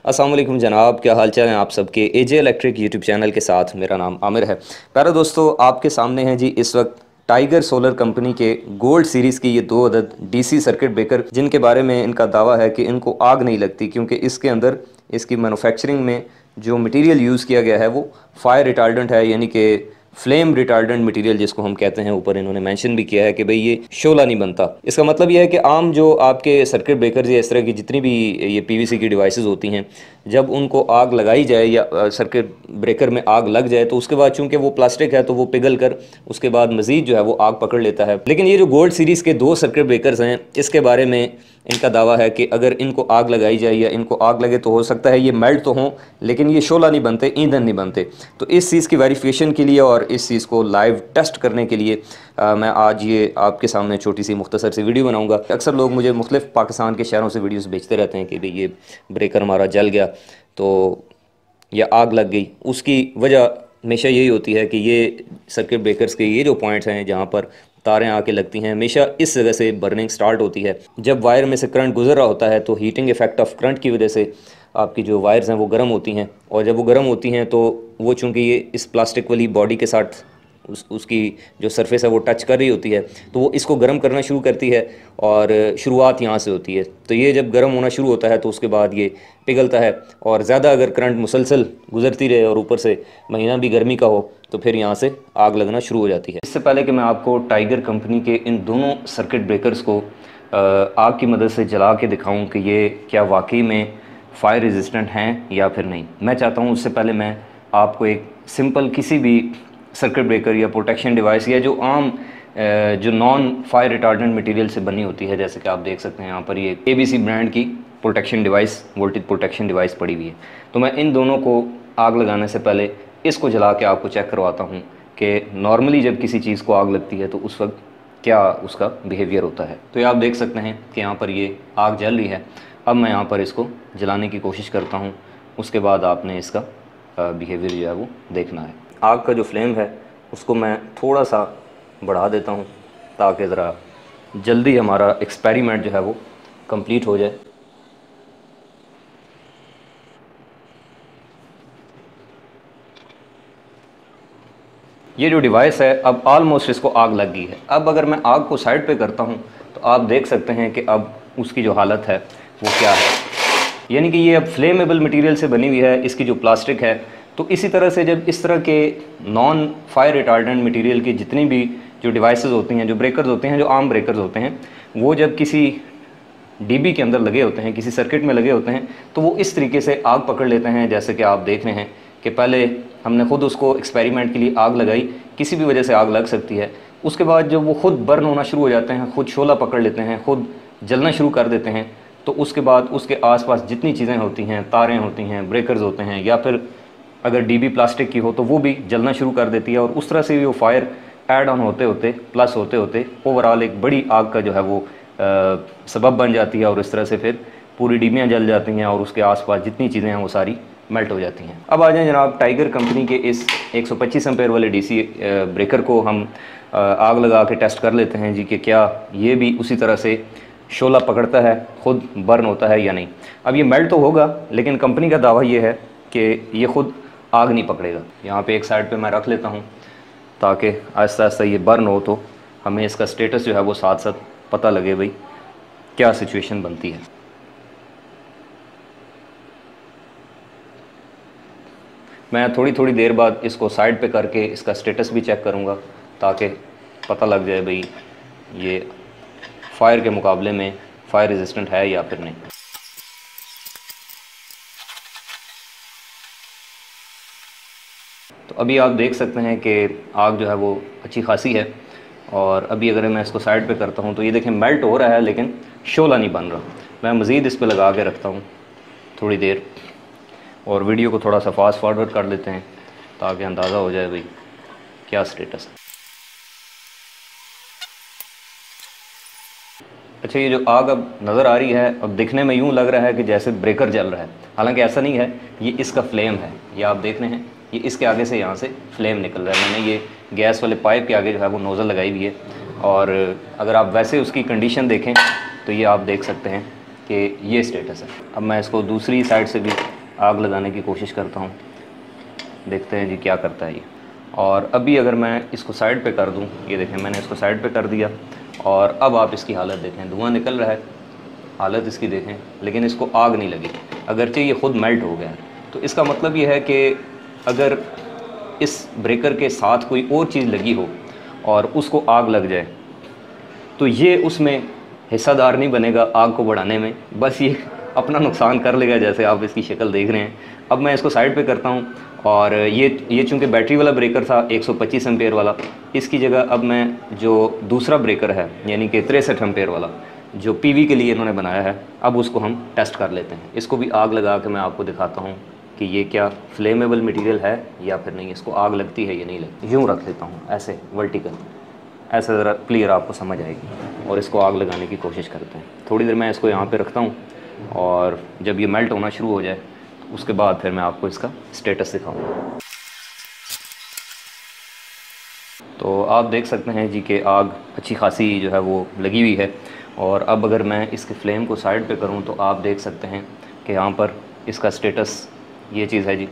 अस्सलाम वालेकुम जनाब, क्या हाल चाल है आप सबके। एजे इलेक्ट्रिक यूट्यूब चैनल के साथ मेरा नाम आमिर है। प्यारे दोस्तों, आपके सामने है जी इस वक्त टाइगर सोलर कंपनी के गोल्ड सीरीज़ की ये 2 अदद डीसी सर्किट ब्रेकर, जिनके बारे में इनका दावा है कि इनको आग नहीं लगती, क्योंकि इसके अंदर इसकी मैन्युफैक्चरिंग में जो मटेरियल यूज़ किया गया है वो फायर रिटार्डेंट है, यानी कि फ्लेम रिटार्डेंट मटेरियल जिसको हम कहते हैं। ऊपर इन्होंने मेंशन भी किया है कि भाई ये शोला नहीं बनता। इसका मतलब यह है कि आम जो आपके सर्किट ब्रेकर्स या इस तरह की जितनी भी ये पीवीसी की डिवाइसेस होती हैं, जब उनको आग लगाई जाए या सर्किट ब्रेकर में आग लग जाए तो उसके बाद चूंकि वो प्लास्टिक है तो वो पिघल कर उसके बाद मज़ीद जो है वो आग पकड़ लेता है। लेकिन ये जो गोल्ड सीरीज़ के 2 सर्किट ब्रेकर्स हैं, इसके बारे में इनका दावा है कि अगर इनको आग लगाई जाए या इनको आग लगे तो हो सकता है ये मेल्ट तो हों, लेकिन ये शोला नहीं बनते, ईंधन नहीं बनते। तो इस चीज़ की वेरिफिकेशन के लिए और इस चीज़ को लाइव टेस्ट करने के लिए मैं आज ये आपके सामने छोटी सी मुख्तसर सी वीडियो बनाऊंगा। अक्सर लोग मुझे मुख्तलिफ पाकिस्तान के शहरों से वीडियोस भेजते रहते हैं कि भाई ये ब्रेकर हमारा जल गया तो या आग लग गई। उसकी वजह हमेशा यही होती है कि ये सर्किट ब्रेकर्स के ये जो पॉइंट्स हैं जहाँ पर तारें आके लगती हैं, हमेशा इस जगह से बर्निंग स्टार्ट होती है। जब वायर में से करंट गुजर रहा होता है तो हीटिंग इफेक्ट ऑफ करंट की वजह से आपकी जो वायर्स हैं वो गर्म होती हैं, और जब वो गर्म होती हैं तो वो चूँकि ये इस प्लास्टिक वाली बॉडी के साथ उसकी जो सरफेस है वो टच कर रही होती है, तो वो इसको गर्म करना शुरू करती है और शुरुआत यहाँ से होती है। तो ये जब गर्म होना शुरू होता है तो उसके बाद ये पिघलता है, और ज़्यादा अगर करंट मुसलसल गुजरती रहे और ऊपर से महीना भी गर्मी का हो तो फिर यहाँ से आग लगना शुरू हो जाती है। इससे पहले कि मैं आपको टाइगर कंपनी के इन दोनों सर्किट ब्रेकर्स को आग की मदद से जला के दिखाऊँ कि ये क्या वाकई में फायर रेजिस्टेंट हैं या फिर नहीं, मैं चाहता हूँ उससे पहले मैं आपको एक सिंपल किसी भी सर्किट ब्रेकर या प्रोटेक्शन डिवाइस या जो आम जो नॉन फायर रिटार्डेंट मटेरियल से बनी होती है, जैसे कि आप देख सकते हैं यहाँ पर ये एबीसी ब्रांड की protection device, voltage protection device पड़ी हुई है। तो मैं इन दोनों को आग लगाने से पहले इसको जला के आपको चेक करवाता हूँ कि नॉर्मली जब किसी चीज़ को आग लगती है तो उस वक्त क्या उसका बिहेवियर होता है। तो ये आप देख सकते हैं कि यहाँ पर ये आग जल रही है। अब मैं यहाँ पर इसको जलाने की कोशिश करता हूँ, उसके बाद आपने इसका बिहेवियर जो है वो देखना है। आग का जो फ्लेम है उसको मैं थोड़ा सा बढ़ा देता हूँ ताकि ज़रा जल्दी हमारा एक्सपेरिमेंट जो है वो कंप्लीट हो जाए। ये जो डिवाइस है अब ऑलमोस्ट इसको आग लग गई है। अब अगर मैं आग को साइड पे करता हूँ तो आप देख सकते हैं कि अब उसकी जो हालत है वो क्या है, यानी कि ये अब फ्लेमेबल मटेरियल से बनी हुई है, इसकी जो प्लास्टिक है। तो इसी तरह से जब इस तरह के नॉन फायर रिटार्डेंट मटेरियल की जितनी भी जो डिवाइसेस होती हैं, जो ब्रेकर्स होते हैं, जो आम ब्रेकर्स होते हैं, वो जब किसी डीबी के अंदर लगे होते हैं, किसी सर्किट में लगे होते हैं, तो वो इस तरीके से आग पकड़ लेते हैं। जैसे कि आप देख रहे हैं कि पहले हमने ख़ुद उसको एक्सपेरिमेंट के लिए आग लगाई, किसी भी वजह से आग लग सकती है। उसके बाद जब वो ख़ुद बर्न होना शुरू हो जाते हैं, ख़ुद शोला पकड़ लेते हैं, ख़ुद जलना शुरू कर देते हैं, तो उसके बाद उसके आसपास जितनी चीज़ें होती हैं, तारें होती हैं, ब्रेकर्स होते हैं, या फिर अगर डीबी प्लास्टिक की हो तो वो भी जलना शुरू कर देती है, और उस तरह से वो फायर ऐड ऑन होते होते प्लस होते होते ओवरऑल एक बड़ी आग का जो है वो सबब बन जाती है, और इस तरह से फिर पूरी डीबियाँ जल जाती हैं और उसके आसपास जितनी चीज़ें हैं वो सारी मेल्ट हो जाती हैं। अब आ जाएं जनाब टाइगर कंपनी के इस 125 एम्पेयर वाले डीसी ब्रेकर को हम आग लगा के टेस्ट कर लेते हैं जी कि क्या ये भी उसी तरह से शोला पकड़ता है, ख़ुद बर्न होता है या नहीं। अब ये मेल्ट तो होगा, लेकिन कंपनी का दावा ये है कि ये ख़ुद आग नहीं पकड़ेगा। यहाँ पे एक साइड पे मैं रख लेता हूँ ताकि आहिस्ता आहिस्ता ये बर्न हो तो हमें इसका स्टेटस जो है वो साथ साथ पता लगे भाई क्या सिचुएशन बनती है। मैं थोड़ी थोड़ी देर बाद इसको साइड पे करके इसका स्टेटस भी चेक करूँगा ताकि पता लग जाए भाई ये फायर के मुकाबले में फायर रेजिस्टेंट है या फिर नहीं। तो अभी आप देख सकते हैं कि आग जो है वो अच्छी खासी है, और अभी अगर मैं इसको साइड पे करता हूँ तो ये देखें मेल्ट हो रहा है लेकिन शोला नहीं बन रहा। मैं मज़ीद इस पे लगा के रखता हूँ थोड़ी देर, और वीडियो को थोड़ा सा फास्ट फॉरवर्ड कर लेते हैं ताकि अंदाज़ा हो जाए भाई क्या स्टेटस है। अच्छा, ये जो आग अब नज़र आ रही है, अब दिखने में यूँ लग रहा है कि जैसे ब्रेकर जल रहा है, हालांकि ऐसा नहीं है, ये इसका फ्लेम है। ये आप देख रहे हैं, ये इसके आगे से यहाँ से फ्लेम निकल रहा है। मैंने ये गैस वाले पाइप के आगे जो है वो नोज़ल लगाई हुई है, और अगर आप वैसे उसकी कंडीशन देखें तो ये आप देख सकते हैं कि ये स्टेटस है। अब मैं इसको दूसरी साइड से भी आग लगाने की कोशिश करता हूँ, देखते हैं जी क्या करता है ये। और अभी अगर मैं इसको साइड पे कर दूँ, ये देखें मैंने इसको साइड पे कर दिया, और अब आप इसकी हालत देखें, धुआं निकल रहा है, हालत इसकी देखें, लेकिन इसको आग नहीं लगी, अगरचे ये ख़ुद मेल्ट हो गया है। तो इसका मतलब ये है कि अगर इस ब्रेकर के साथ कोई और चीज़ लगी हो और उसको आग लग जाए तो ये उसमें हिस्सादार नहीं बनेगा आग को बढ़ाने में, बस ये अपना नुकसान कर लेगा, जैसे आप इसकी शक्ल देख रहे हैं। अब मैं इसको साइड पे करता हूँ, और ये चूँकि बैटरी वाला ब्रेकर था 125 एम्पेयर वाला, इसकी जगह अब मैं जो दूसरा ब्रेकर है यानी कि 63 एम्पेयर वाला जो पीवी के लिए इन्होंने बनाया है, अब उसको हम टेस्ट कर लेते हैं। इसको भी आग लगा के मैं आपको दिखाता हूँ कि ये क्या फ्लेमेबल मटेरियल है या फिर नहीं, इसको आग लगती है या नहीं लगती। यूँ रख लेता हूँ ऐसे वर्टिकल, ऐसे ज़रा क्लियर आपको समझ आएगी, और इसको आग लगाने की कोशिश करते हैं। थोड़ी देर मैं इसको यहाँ पे रखता हूँ, और जब ये मेल्ट होना शुरू हो जाए उसके बाद फिर मैं आपको इसका स्टेटस दिखाऊँगा। तो आप देख सकते हैं जी कि आग अच्छी खासी जो है वो लगी हुई है। और अब अगर मैं इसके फ्लेम को साइड पे करूं तो आप देख सकते हैं कि यहाँ पर इसका स्टेटस ये चीज़ है जी,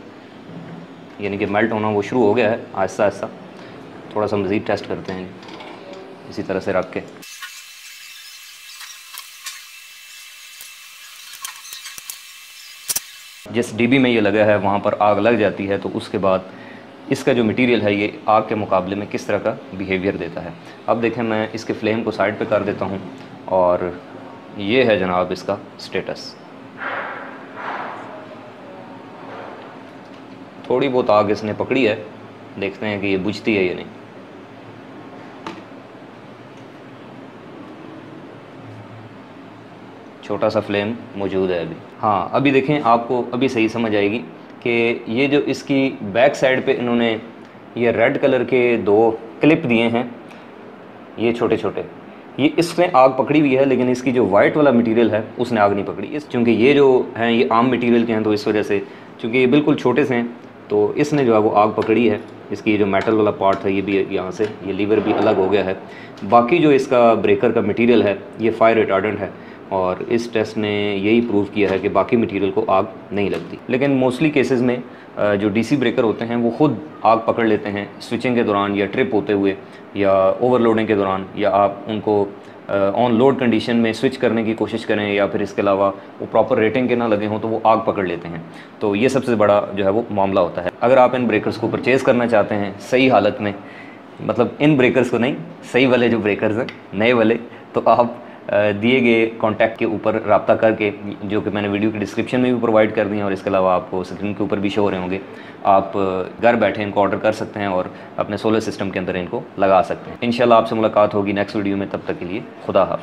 यानी कि मेल्ट होना वो शुरू हो गया है आहिस्ता आहिस्ता। थोड़ा सा मज़ीद टेस्ट करते हैं इसी तरह से रख के। जिस डीबी में ये लगा है वहाँ पर आग लग जाती है, तो उसके बाद इसका जो मटेरियल है ये आग के मुकाबले में किस तरह का बिहेवियर देता है। अब देखें मैं इसके फ्लेम को साइड पे कर देता हूँ, और ये है जनाब इसका स्टेटस। थोड़ी बहुत आग इसने पकड़ी है, देखते हैं कि ये बुझती है या नहीं। छोटा सा फ्लेम मौजूद है अभी। हाँ, अभी देखें आपको अभी सही समझ आएगी कि ये जो इसकी बैक साइड पे इन्होंने ये रेड कलर के 2 क्लिप दिए हैं, ये छोटे छोटे, ये इसने आग पकड़ी हुई है, लेकिन इसकी जो वाइट वाला मटेरियल है उसने आग नहीं पकड़ी। चूँकि ये जो हैं ये आम मटेरियल के हैं, तो इस वजह से चूँकि ये बिल्कुल छोटे से हैं तो इसने जो है वो आग पकड़ी है। इसकी ये जो मेटल वाला पार्ट है ये भी यहाँ से ये लीवर भी अलग हो गया है। बाकी जो इसका ब्रेकर का मटेरियल है ये फायर रिटार्डेंट है, और इस टेस्ट ने यही प्रूव किया है कि बाकी मटेरियल को आग नहीं लगती। लेकिन मोस्टली केसेस में जो डीसी ब्रेकर होते हैं वो ख़ुद आग पकड़ लेते हैं स्विचिंग के दौरान, या ट्रिप होते हुए, या ओवरलोडिंग के दौरान, या आप उनको ऑन लोड कंडीशन में स्विच करने की कोशिश करें, या फिर इसके अलावा वो प्रॉपर रेटिंग के ना लगे हों तो वो आग पकड़ लेते हैं। तो ये सबसे बड़ा जो है वो मामला होता है। अगर आप इन ब्रेकर्स को परचेज़ करना चाहते हैं सही हालत में, मतलब इन ब्रेकर्स को नहीं, सही वाले जो ब्रेकर्स हैं नए वाले, तो आप दिए गए कॉन्टैक्ट के ऊपर रब्ता करके, जो कि मैंने वीडियो की डिस्क्रिप्शन में भी प्रोवाइड कर दी हैं, और इसके अलावा आपको स्क्रीन के ऊपर भी शो हो रहे होंगे, आप घर बैठे इनको ऑर्डर कर सकते हैं और अपने सोलर सिस्टम के अंदर इनको लगा सकते हैं। इंशाल्लाह आपसे मुलाकात होगी नेक्स्ट वीडियो में, तब तक के लिए खुदा हाफ़िज़।